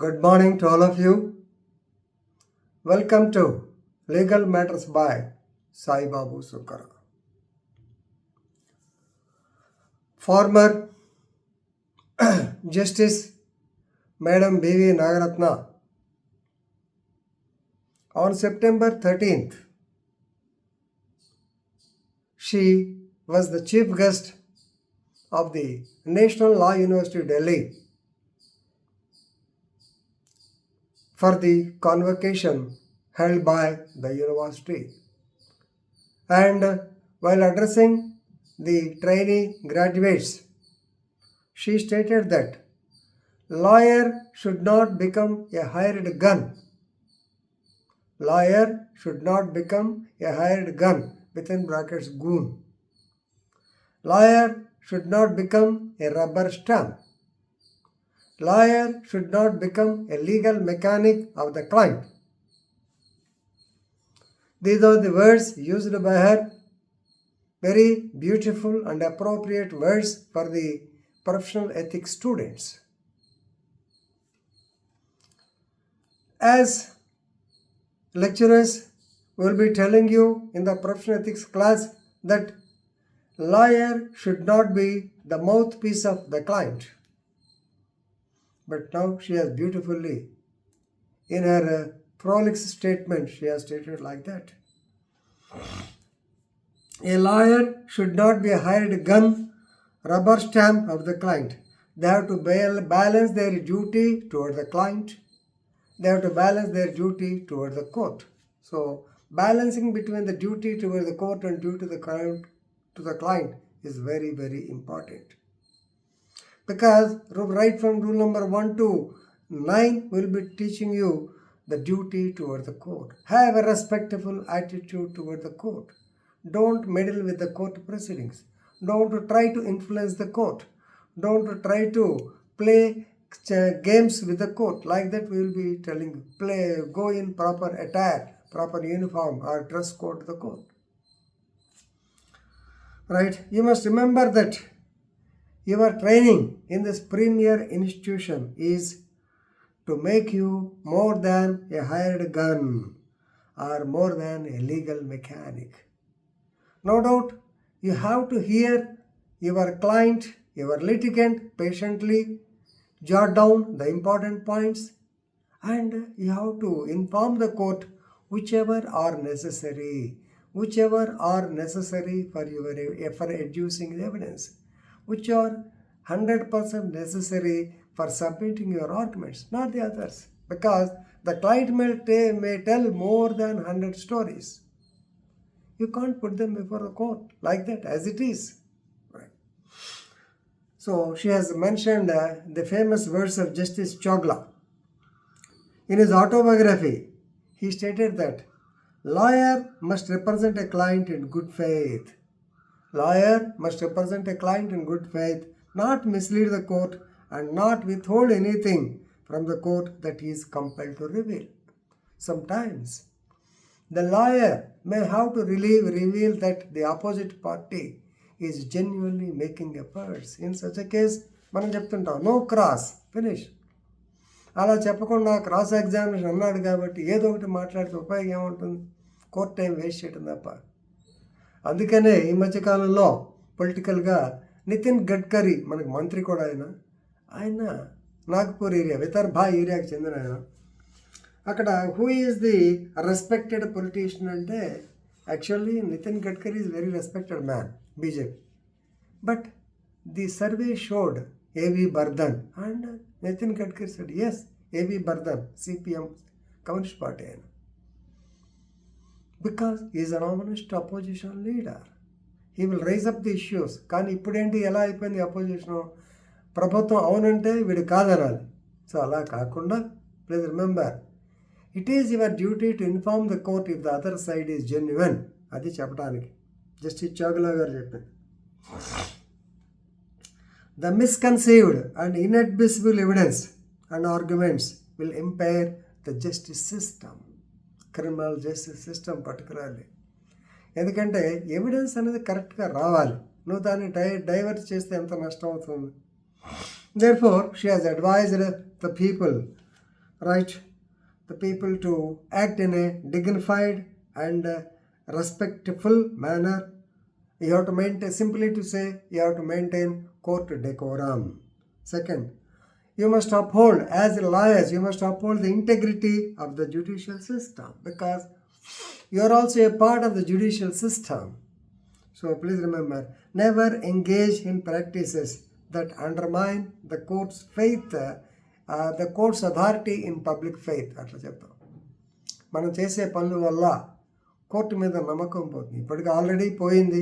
Good morning to all of you. Welcome to Legal Matters by Sai Babu Sukkara. Former Justice Madam BV Nagaratna on September 13th, she was the chief guest of the National Law University Delhi for the convocation held by the university. And while addressing the trainee graduates, she stated that lawyer should not become a hired gun. Lawyer should not become a hired gun, within brackets goon. Lawyer should not become a rubber stamp. Lawyer should not become a legal mechanic of the client. These are the words used by her, very beautiful and appropriate words for the professional ethics students. As lecturers will be telling you in the professional ethics class that lawyer should not be the mouthpiece of the client. But now she has beautifully, in her prolix statement, she has stated like that. A lawyer should not be a hired gun, rubber stamp of the client. They have to balance their duty toward the client. They have to balance their duty toward the court. So, balancing between the duty toward the court and duty to the client is very, very important. Because right from rule number 1 to 9 will be teaching you the duty toward the court. Have a respectful attitude toward the court. Don't meddle with the court proceedings. Don't try to influence the court. Don't try to play games with the court. Like that we will be telling you. Go in proper attire, proper uniform or dress code to the court. Right? You must remember that your training in this premier institution is to make you more than a hired gun or more than a legal mechanic. No doubt, you have to hear your client, your litigant patiently, jot down the important points, and you have to inform the court whichever are necessary for adducing the evidence, which are 100% necessary for submitting your arguments, not the others. Because the client may tell more than 100 stories. You can't put them before the court like that as it is. Right. So she has mentioned the famous words of Justice Chogla. In his autobiography, he stated that lawyer must represent a client in good faith. Lawyer must represent a client in good faith, not mislead the court and not withhold anything from the court that he is compelled to reveal. Sometimes the lawyer may have to reveal that the opposite party is genuinely making efforts. In such a case, మనం చెప్తుంటాం no cross finish. అలా చెప్పకుండా cross examination అన్నాడు కాబట్టి ఏదో ఒకటి మాట్లాడితే ఉపయోగం ఏముంటుంది? కోర్ట్ టైం వేస్ట్ చేయడం తప్ప. అందుకనే ఈ మధ్యకాలంలో పొలిటికల్గా నితిన్ గడ్కరీ, మనకు మంత్రి కూడా ఆయన నాగపూర్ ఏరియా, విదర్భ ఏరియాకి చెందిన ఆయన. అక్కడ who is the respected politician అంటే actually Nitin Gadkari is very respected man, BJP. But the survey showed AV Bardhan and Nitin Gadkari said yes, AV Bardhan CPM communist party ఆయన. Because is an honest opposition leader, he will raise up the issues. కానీ ఇప్పుడేంటి ఎలా అయిపోయింది opposition? ప్రభుత్వం అవునంటే వీడు కాదనాలి. సో అలా కాకుండా please remember, it is your duty to inform the court if the other side is genuine. అది చెప్పడానికి జస్టిస్ చోగ్లా గారు చెప్పింది. The misconceived and inadmissible evidence and arguments will impair the justice system, criminal justice system particularly. ఎందుకంటే evidence అనేది కరెక్ట్గా రావాలి. నువ్వు దాన్ని డైవర్ట్ చేస్తే ఎంత నష్టం అవుతుంది. Therefore, she has advised the people right, the people to act in a dignified and respectful manner. You have to maintain, simply to say, you have to maintain court decorum. Second, you must uphold, as lawyers, you must uphold the integrity of the judicial system, because you are also a part of the judicial system. So please remember, never engage in practices that undermine the court's faith, the court's authority in public faith. అట్లా చెప్తాం. మనం చేసే పనుల వల్ల court మీద నమ్మకం పోతుంది. ఇప్పటికీ ఆల్రెడీ పోయింది.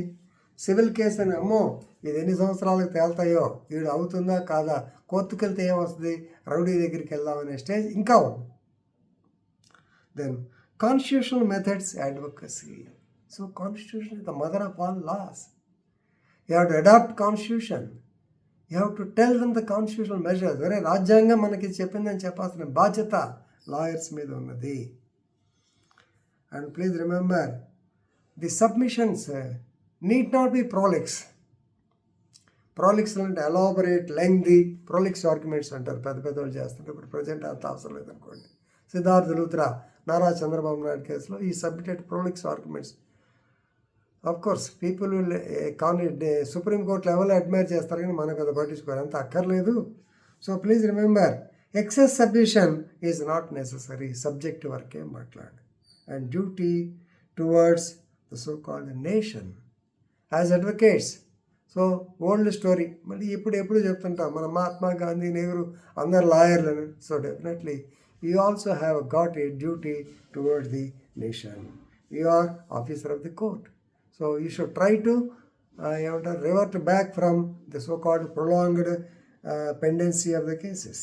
సివిల్ కేసు అని, అమ్మో ఇది ఎన్ని సంవత్సరాలకు తేల్తాయో, వీడు అవుతుందా కాదా, కోర్టుకు వెళ్తే ఏమొస్తుంది, రౌడీ దగ్గరికి వెళ్దామనే స్టేజ్ ఇంకా ఉంది. Then constitutional methods advocacy. So constitution is the mother of all laws. You have to adapt constitution. You have to tell them the constitutional measures. అరే రాజ్యాంగం మనకి చెప్పిందని చెప్పాల్సిన బాధ్యత లాయర్స్ మీద ఉన్నది. And please remember, the submissions need not be prolix. Prolix అంటే elaborate, lengthy, ప్రోలిక్స్ arguments అంటారు, పెద్ద పెద్దవాళ్ళు చేస్తుంటారు. ఇప్పుడు ప్రజెంట్ అంత అవసరం లేదనుకోండి. సిద్ధార్థ లూత్రా నారా చంద్రబాబు నాయుడు కేసులో ఈ submitted prolix arguments. Of course people supreme court లెవెల్లో అడ్మైర్ చేస్తారు, కానీ మనకు అది పట్టించుకోరు, అంత అక్కర్లేదు. So please remember, excess submission is not necessary. Subject వరకే మాట్లాడు. And duty towards the so called nation as advocates. So old story, మళ్ళీ ఎప్పుడు చెప్తుంటాం, మన మహాత్మా గాంధీ, నెహ్రూ అందరు లాయర్లను. So definitely you also have got a duty towards the nation. You are officer of the court. So you should try to ఏమంటారు, revert back from the so called prolonged pendency of the cases,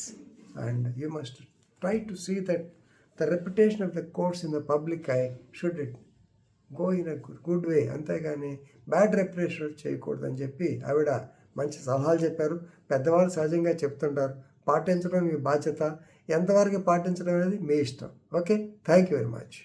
and you must try to see that the reputation of the courts in the public eye should go in a good way. అంతేగాని bad reputation చేయకూడదని చెప్పి ఆవిడ మంచి సలహాలు చెప్పారు. పెద్దవాళ్ళు సహజంగా చెప్తుంటారు, పాటించడం మీ బాధ్యత. ఎంతవరకు పాటించడం అనేది మీ ఇష్టం. Okay, thank you very much.